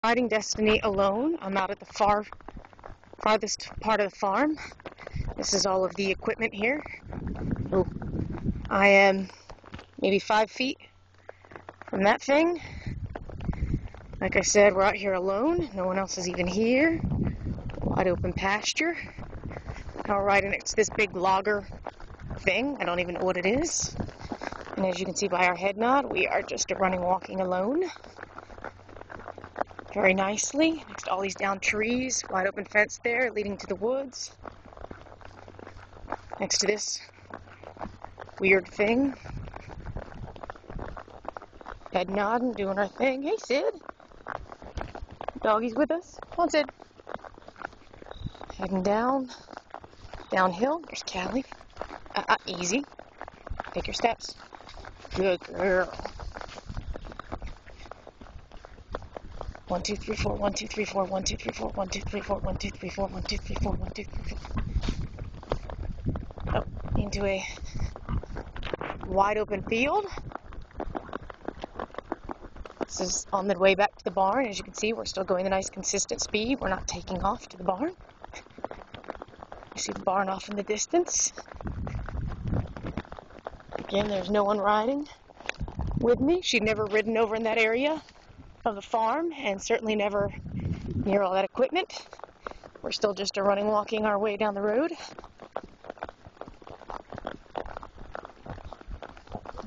Riding Destiny alone. I'm out at the farthest part of the farm. This is all of the equipment here. Oh, I am maybe 5 feet from that thing. Like I said, we're out here alone. No one else is even here. Wide open pasture. Now we're riding next to this big logger thing. I don't even know what it is. And as you can see by our head nod, we are just running, walking alone. Very nicely, next to all these down trees, wide open fence there leading to the woods. Next to this weird thing. Head nodding, doing our thing. Hey, Sid. Doggy's with us. Come on, Sid. Heading downhill. There's Callie. Easy. Take your steps. Good girl. 1, 2, 3, 4, 1, 2, 3, 4, 1, 2, 3, 4, 1, 2, 3, 4, 1, 2, 3, 4, 1, 2, 3, 4, 1, 2, 3, 4. Up into a wide open field. This is on the way back to the barn. As you can see, we're still going a nice consistent speed. We're not taking off to the barn. You see the barn off in the distance. Again, there's no one riding with me. She'd never ridden over in that area of the farm, and certainly never near all that equipment. We're still just running, walking our way down the road.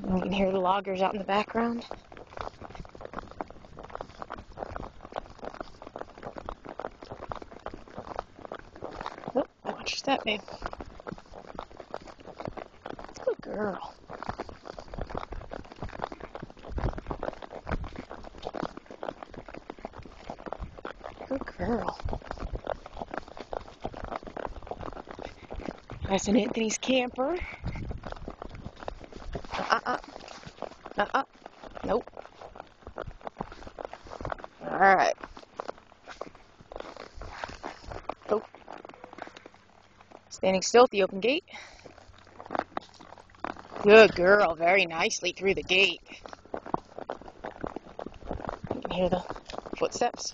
And you can hear the loggers out in the background. Oh, watch your step, babe. Good girl. Good girl. That's an Anthony's camper. Nope. Alright. Oh. Standing still at the open gate. Good girl. Very nicely through the gate. You can hear the footsteps.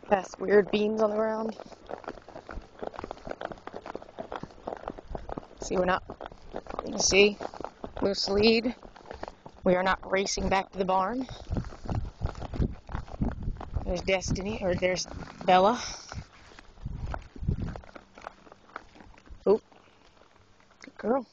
Past weird beams on the ground. See, we're not, you see, loose lead. We are not racing back to the barn. There's Destiny, or there's Bella. Oh, good girl.